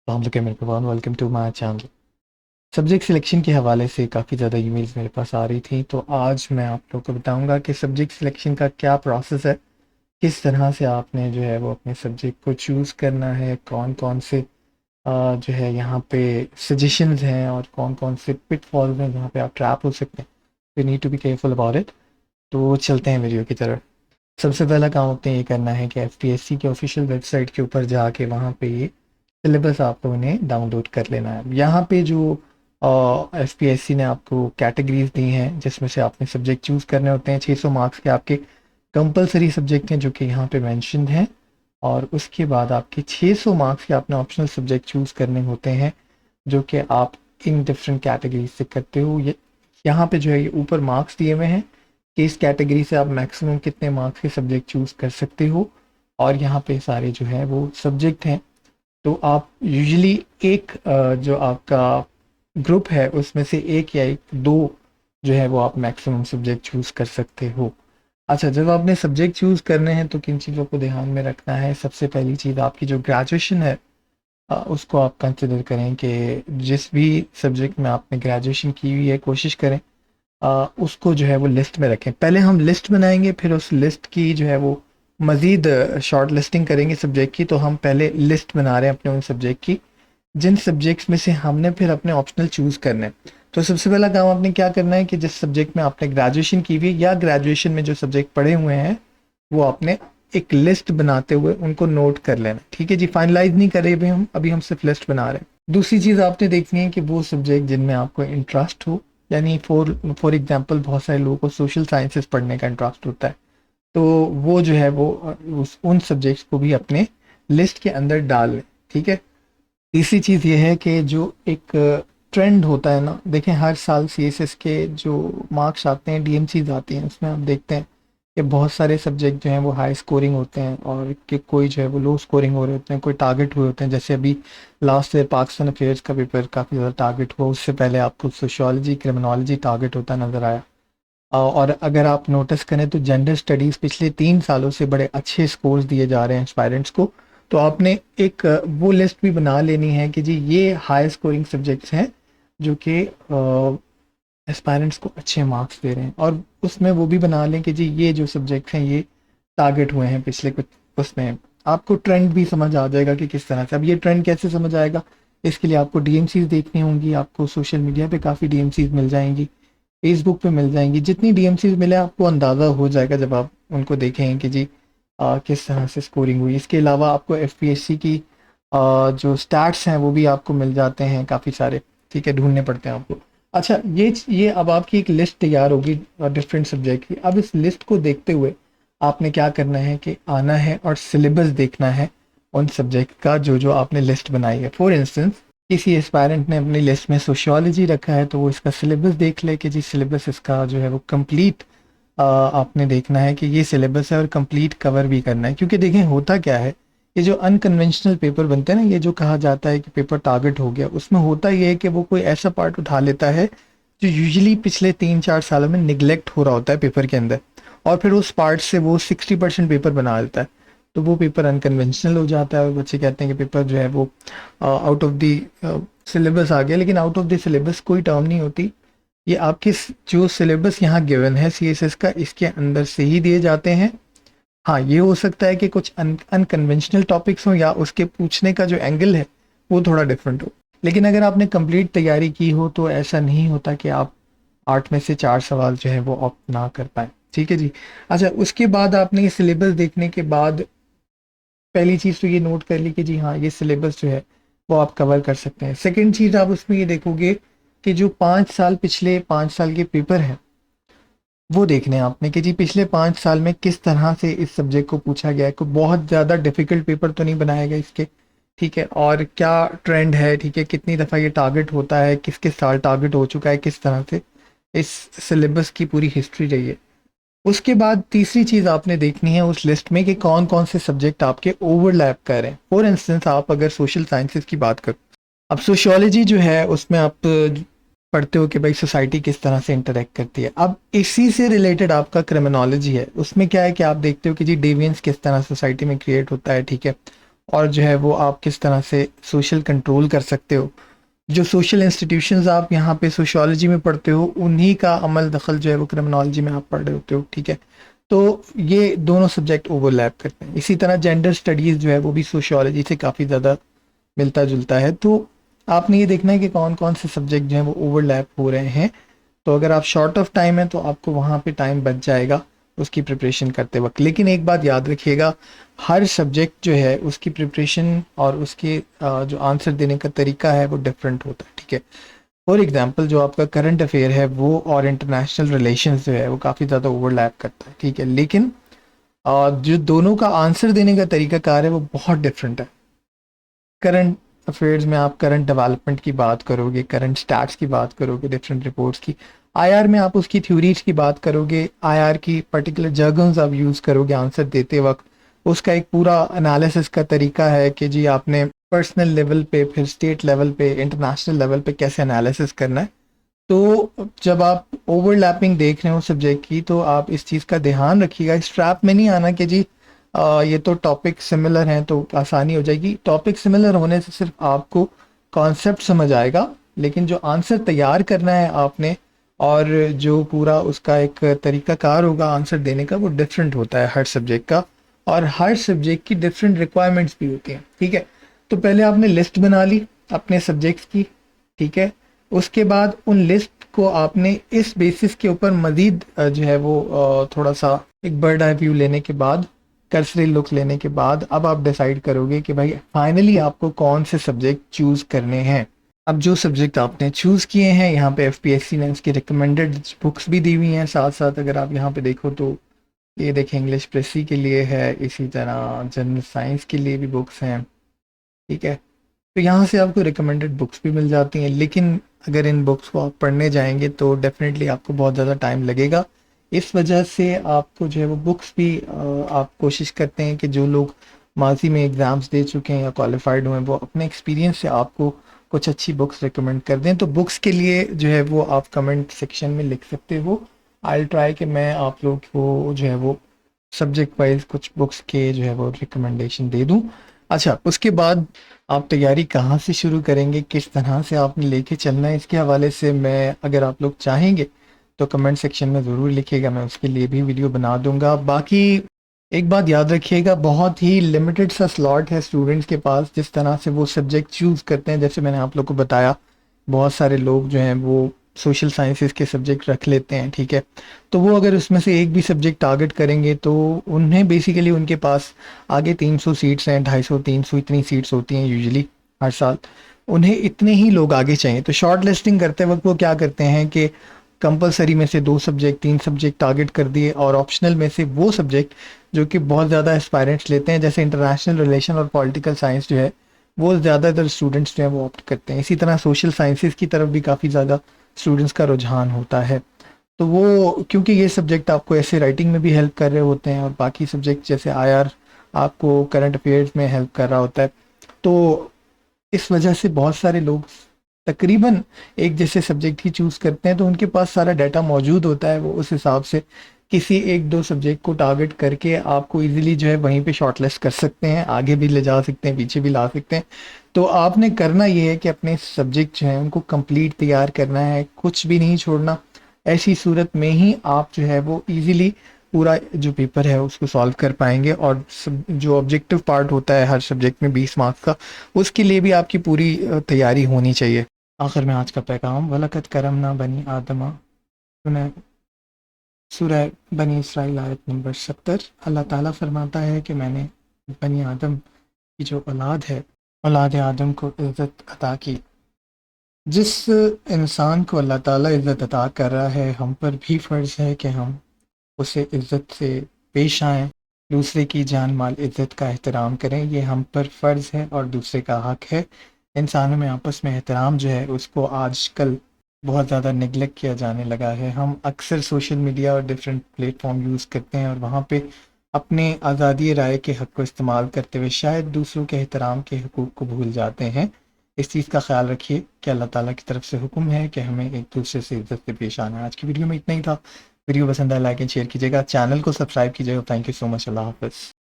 Welcome to my channel. Subject selection के हवाले से काफ़ी ज़्यादा ईमेल्स मेरे पास आ रही थी, तो आज मैं आप लोग को बताऊंगा कि सब्जेक्ट सिलेक्शन का क्या प्रोसेस है, किस तरह से आपने जो है वो अपने सब्जेक्ट को चूज़ करना है, कौन कौन से जो है यहाँ पे सजेशंस हैं और कौन कौन से पिटफॉल्स हैं जहाँ पे आप ट्रैप हो सकते हैं। You need to be careful about it. तो चलते हैं वीडियो की तरफ। सबसे पहला काम आपने ये करना है कि एफपीएससी के ऑफिशियल वेबसाइट के ऊपर जाके वहाँ पे ये सिलेबस आप लोगों ने डाउनलोड कर लेना है। यहाँ पे जो एफपीएससी ने आपको कैटेगरीज दी हैं जिसमें से आपने सब्जेक्ट चूज़ करने होते हैं। 600 मार्क्स के आपके कंपलसरी सब्जेक्ट हैं जो कि यहाँ पे मेंशन्ड हैं, और उसके बाद आपके 600 मार्क्स के आपने ऑप्शनल सब्जेक्ट चूज़ करने होते हैं जो कि आप इन डिफरेंट कैटेगरीज से करते हो। ये यहाँ पे जो है ये ऊपर मार्क्स दिए हुए हैं कि इस कैटेगरी से आप मैक्सिमम कितने मार्क्स के सब्जेक्ट चूज़ कर सकते हो, और यहाँ पे सारे जो है वो सब्जेक्ट हैं। तो आप यूजुअली एक जो आपका ग्रुप है उसमें से एक या एक दो जो है वो आप मैक्सिमम सब्जेक्ट चूज़ कर सकते हो। अच्छा, जब आपने सब्जेक्ट चूज़ करने हैं तो किन चीज़ों को ध्यान में रखना है। सबसे पहली चीज़ आपकी जो ग्रेजुएशन है उसको आप कंसिडर करें कि जिस भी सब्जेक्ट में आपने ग्रेजुएशन की हुई है कोशिश करें उसको जो है वो लिस्ट में रखें। पहले हम लिस्ट बनाएंगे, फिर उस लिस्ट की जो है वो मज़ीद शॉर्ट लिस्टिंग करेंगे सब्जेक्ट की। तो हम पहले लिस्ट बना रहे हैं अपने उन सब्जेक्ट की जिन सब्जेक्ट्स में से हमने फिर अपने ऑप्शनल चूज़ करने हैं। तो सबसे पहला काम आपने क्या करना है कि जिस सब्जेक्ट में आपने ग्रेजुएशन की हुई या ग्रेजुएशन में जो सब्जेक्ट पढ़े हुए हैं वो आपने एक लिस्ट बनाते हुए उनको नोट कर लेना। ठीक है जी, फाइनलाइज नहीं करे अभी हम सिर्फ लिस्ट बना रहे हैं। दूसरी चीज़ आपने देखनी है कि वो सब्जेक्ट जिनमें आपको इंटरेस्ट हो, यानी फॉर एग्जांपल बहुत सारे लोगों को सोशल साइंसेस पढ़ने का इंटरेस्ट होता है, तो वो जो है वो उन सब्जेक्ट्स को भी अपने लिस्ट के अंदर डाल लें। ठीक है। तीसरी चीज़ ये है कि जो एक ट्रेंड होता है ना, देखें हर साल सीएसएस के जो मार्क्स आते हैं, डीएमसीज आती हैं, उसमें आप देखते हैं कि बहुत सारे सब्जेक्ट जो हैं वो हाई स्कोरिंग होते हैं और कि कोई जो है वो लो स्कोरिंग हो रहे होते हैं, कोई टारगेट हुए होते हैं। जैसे अभी लास्ट ईयर पाकिस्तान अफेयर्स का पेपर काफ़ी ज़्यादा टारगेट हुआ, उससे पहले आपको सोशियोलॉजी क्रिमिनोलॉजी टारगेट होता नज़र आया। और अगर आप नोटिस करें तो जेंडर स्टडीज़ पिछले 3 सालों से बड़े अच्छे स्कोर्स दिए जा रहे हैं एस्पायरेंट्स को। तो आपने एक वो लिस्ट भी बना लेनी है कि जी ये हाई स्कोरिंग सब्जेक्ट्स हैं जो कि एस्पायरेंट्स को अच्छे मार्क्स दे रहे हैं, और उसमें वो भी बना लें कि जी ये जो सब्जेक्ट हैं ये टारगेट हुए हैं पिछले कुछ। उसमें आपको ट्रेंड भी समझ आ जाएगा कि किस तरह से। अब ये ट्रेंड कैसे समझ आएगा, इसके लिए आपको डीएमसीज देखनी होंगी। आपको सोशल मीडिया पे काफ़ी डीएमसीज मिल जाएंगी, फेसबुक पे मिल जाएंगी। जितनी डीएमसीज मिले आपको अंदाज़ा हो जाएगा जब आप उनको देखें कि जी किस तरह से स्कोरिंग हुई। इसके अलावा आपको एफपीएससी की जो स्टैट्स हैं वो भी आपको मिल जाते हैं काफ़ी सारे। ठीक है, ढूंढने पड़ते हैं आपको। अच्छा, ये अब आपकी एक लिस्ट तैयार होगी डिफरेंट सब्जेक्ट की। अब इस लिस्ट को देखते हुए आपने क्या करना है कि आना है और सिलेबस देखना है उन सब्जेक्ट का जो जो आपने लिस्ट बनाई है। फॉर इंस्टेंस किसी एस्पायरेंट ने अपनी लिस्ट में सोशियोलॉजी रखा है तो वो इसका सिलेबस देख ले कि जी सिलेबस इसका जो है वो कंप्लीट आपने देखना है कि ये सिलेबस है और कंप्लीट कवर भी करना है। क्योंकि देखें होता क्या है, ये जो अनकन्वेंशनल पेपर बनते हैं ना, ये जो कहा जाता है कि पेपर टारगेट हो गया, उसमें होता ये है कि वो कोई ऐसा पार्ट उठा लेता है जो यूजुअली पिछले 3-4 सालों में निगलेक्ट हो रहा होता है पेपर के अंदर, और फिर उस पार्ट से वो 60% पेपर बना देता है। तो वो पेपर अनकन्वेंशनल हो जाता है और बच्चे कहते हैं कि पेपर जो है वो आउट ऑफ द सिलेबस आ गया। लेकिन आउट ऑफ द सिलेबस कोई टर्म नहीं होती। ये आपके जो सिलेबस यहाँ गिवन है सीएसएस का, इसके अंदर से ही दिए जाते हैं। हाँ, ये हो सकता है कि कुछ अनकन्वेंशनल टॉपिक्स हो या उसके पूछने का जो एंगल है वो थोड़ा डिफरेंट हो। लेकिन अगर आपने कंप्लीट तैयारी की हो तो ऐसा नहीं होता कि आप 8 में से 4 सवाल जो है वो ऑप्ट ना कर पाए। ठीक है जी। अच्छा, उसके बाद आपने ये सिलेबस देखने के बाद पहली चीज़ तो ये नोट कर ली कि जी हाँ ये सिलेबस जो है वो आप कवर कर सकते हैं। सेकेंड चीज़ आप उसमें ये देखोगे कि जो 5 साल पिछले 5 साल के पेपर हैं वो देखने हैं आपने कि जी पिछले 5 साल में किस तरह से इस सब्जेक्ट को पूछा गया है। कोई बहुत ज़्यादा डिफिकल्ट पेपर तो नहीं बनाया गया इसके। ठीक है, और क्या ट्रेंड है, ठीक है, कितनी दफ़ा ये टारगेट होता है, किस किस साल टारगेट हो चुका है, किस तरह से इस सिलेबस की पूरी हिस्ट्री रही है। उसके बाद तीसरी चीज़ आपने देखनी है उस लिस्ट में कि कौन कौन से सब्जेक्ट आपके ओवरलैप कर रहे हैं। फॉर इंस्टेंस आप अगर सोशल साइंसेस की बात करो, अब सोशियोलॉजी जो है उसमें आप पढ़ते हो कि भाई सोसाइटी किस तरह से इंटरेक्ट करती है। अब इसी से रिलेटेड आपका क्रिमिनोलॉजी है, उसमें क्या है कि आप देखते हो कि जी डेवियंस किस तरह सोसाइटी में क्रिएट होता है। ठीक है, और जो है वो आप किस तरह से सोशल कंट्रोल कर सकते हो। जो सोशल इंस्टीट्यूशंस आप यहाँ पे सोशियोलॉजी में पढ़ते हो उन्हीं का अमल दखल जो है वो क्रिमिनोलॉजी में आप पढ़ रहे होते हो, ठीक है। तो ये दोनों सब्जेक्ट ओवरलैप करते हैं। इसी तरह जेंडर स्टडीज़ जो है वो भी सोशियोलॉजी से काफ़ी ज़्यादा मिलता जुलता है। तो आपने ये देखना है कि कौन कौन से सब्जेक्ट जो हैं वो ओवरलैप हो रहे हैं। तो अगर आप शॉर्ट ऑफ टाइम है तो आपको वहाँ पे टाइम बच जाएगा उसकी प्रिपरेशन करते वक्त। लेकिन एक बात याद रखिएगा, हर सब्जेक्ट जो है उसकी प्रिपरेशन और उसके जो आंसर देने का तरीका है वो डिफरेंट होता है, ठीक है। फॉर एग्जांपल जो आपका करंट अफेयर है वो और इंटरनेशनल रिलेशंस जो है वो काफ़ी ज़्यादा ओवरलैप करता है, ठीक है। लेकिन जो दोनों का आंसर देने का तरीका कार है वो बहुत डिफरेंट है। करंट अफेयर्स में आप करंट डेवलपमेंट की बात करोगे, करंट स्टैट्स की बात करोगे, डिफरेंट रिपोर्ट्स की। आईआर में आप उसकी थ्योरीज की बात करोगे, आईआर की पर्टिकुलर जर्गन्स आप यूज़ करोगे आंसर देते वक्त। उसका एक पूरा एनालिसिस का तरीका है कि जी आपने पर्सनल लेवल पे, फिर स्टेट लेवल पे, इंटरनेशनल लेवल पे कैसे एनालिसिस करना है। तो जब आप ओवरलैपिंग देख रहे हो सब्जेक्ट की तो आप इस चीज़ का ध्यान रखिएगा। इस ट्रैप में नहीं आना कि जी ये तो टॉपिक सिमिलर हैं तो आसानी हो जाएगी। टॉपिक सिमिलर होने से सिर्फ आपको कॉन्सेप्ट समझ आएगा, लेकिन जो आंसर तैयार करना है आपने और जो पूरा उसका एक तरीकाकार होगा आंसर देने का वो डिफरेंट होता है हर सब्जेक्ट का। और हर सब्जेक्ट की डिफरेंट रिक्वायरमेंट्स भी होती हैं, ठीक है। तो पहले आपने लिस्ट बना ली अपने सब्जेक्ट्स की, ठीक है। उसके बाद उन लिस्ट को आपने इस बेसिस के ऊपर मजीद जो है वो थोड़ा सा एक बर्ड आई व्यू लेने के बाद, कर्सरी लुक लेने के बाद अब आप डिसाइड करोगे कि भाई फाइनली आपको कौन से सब्जेक्ट चूज करने हैं। अब जो सब्जेक्ट आपने चूज किए हैं, यहाँ पे एफपीएससी ने उसकी रिकमेंडेड बुक्स भी दी हुई हैं साथ साथ। अगर आप यहाँ पे देखो तो ये देखें, इंग्लिश प्रेसी के लिए है, इसी तरह जनरल साइंस के लिए भी बुक्स हैं, ठीक है। तो यहाँ से आपको रिकमेंडेड बुक्स भी मिल जाती हैं। लेकिन अगर इन बुक्स को आप पढ़ने जाएंगे तो डेफिनेटली आपको बहुत ज़्यादा टाइम लगेगा। इस वजह से आपको जो है वो बुक्स भी आप कोशिश करते हैं कि जो लोग माजी में एग्ज़ाम्स दे चुके हैं या क्वालिफाइड हुए हैं वो अपने एक्सपीरियंस से आपको कुछ अच्छी बुक्स रिकमेंड कर दें। तो बुक्स के लिए जो है वो आप कमेंट सेक्शन में लिख सकते हो। आई ट्राई कि मैं आप लोग को जो है वो सब्जेक्ट वाइज कुछ बुक्स के जो है वो रिकमेंडेशन दे दूं। अच्छा, उसके बाद आप तैयारी कहाँ से शुरू करेंगे, किस तरह से आपने लेके चलना है, इसके हवाले से मैं, अगर आप लोग चाहेंगे तो कमेंट सेक्शन में ज़रूर लिखिएगा, मैं उसके लिए भी वीडियो बना दूंगा। बाकी एक बात याद रखिएगा, बहुत ही लिमिटेड सा स्लॉट है स्टूडेंट्स के पास जिस तरह से वो सब्जेक्ट चूज़ करते हैं। जैसे मैंने आप लोग को बताया, बहुत सारे लोग जो हैं वो सोशल साइंसेस के सब्जेक्ट रख लेते हैं, ठीक है। तो वो अगर उसमें से एक भी सब्जेक्ट टारगेट करेंगे तो उन्हें बेसिकली उनके पास आगे 300 सीट्स हैं, 250 300 इतनी सीट्स होती हैं यूजुअली हर साल। उन्हें इतने ही लोग आगे चाहिए। तो शॉर्ट लिस्टिंग करते वक्त वो क्या करते हैं कि कंपलसरी में से 2 सब्जेक्ट 3 सब्जेक्ट टारगेट कर दिए और ऑप्शनल में से वो सब्जेक्ट जो कि बहुत ज़्यादा एस्पायरेंट्स लेते हैं, जैसे इंटरनेशनल रिलेशन और पॉलिटिकल साइंस जो है वो ज़्यादातर स्टूडेंट्स जो हैं वो ऑप्ट करते हैं। इसी तरह सोशल साइंसेस की तरफ भी काफ़ी ज़्यादा स्टूडेंट्स का रुझान होता है। तो वो क्योंकि ये सब्जेक्ट आपको ऐसे राइटिंग में भी हेल्प कर रहे होते हैं और बाकी सब्जेक्ट जैसे आईआर आपको करंट अफेयर्स में हेल्प कर रहा होता है, तो इस वजह से बहुत सारे लोग तकरीबन एक जैसे सब्जेक्ट ही चूज़ करते हैं। तो उनके पास सारा डाटा मौजूद होता है, वो उस हिसाब से किसी एक दो सब्जेक्ट को टारगेट करके आपको इजीली जो है वहीं पे शॉर्टलिस्ट कर सकते हैं, आगे भी ले जा सकते हैं, पीछे भी ला सकते हैं। तो आपने करना ये है कि अपने सब्जेक्ट जो हैं उनको कंप्लीट तैयार करना है, कुछ भी नहीं छोड़ना। ऐसी सूरत में ही आप जो है वो इजीली पूरा जो पेपर है उसको सॉल्व कर पाएंगे। और जो ऑब्जेक्टिव पार्ट होता है हर सब्जेक्ट में 20 मार्क्स का, उसके लिए भी आपकी पूरी तैयारी होनी चाहिए। आखिर में आज का पैगाम, वलकत करमना बनी आदमा, सूरह बनी इसराइल आयत नंबर 70। अल्लाह ताला फरमाता है कि मैंने बनी आदम की जो औलाद है, औलाद आदम को इज़्ज़त अता की। जिस इंसान को अल्लाह ताला इज़्ज़त अता कर रहा है, हम पर भी फ़र्ज़ है कि हम उसे इज़्ज़त से पेश आएँ, दूसरे की जान माल इज़्ज़त का एहतराम करें। ये हम पर फ़र्ज़ है और दूसरे का हक़ है। इंसानों में आपस में एहतराम जो है उसको आजकल बहुत ज़्यादा नेगलेक्ट किया जाने लगा है। हम अक्सर सोशल मीडिया और डिफरेंट प्लेटफॉर्म यूज़ करते हैं और वहाँ पे अपने आज़ादी राय के हक़ को इस्तेमाल करते हुए शायद दूसरों के एहतराम के हकूक़ को भूल जाते हैं। इस चीज़ का ख्याल रखिए कि अल्लाह ताला की तरफ से हुक्म है कि हमें एक दूसरे से इज़्ज़त से पेश आना है। आज की वीडियो में इतना ही था। वीडियो पसंद आए लाइक एंड शेयर कीजिएगा, चैनल को सब्सक्राइब कीजिएगा। Thank you so much. अल्लाह हाफ़िज़।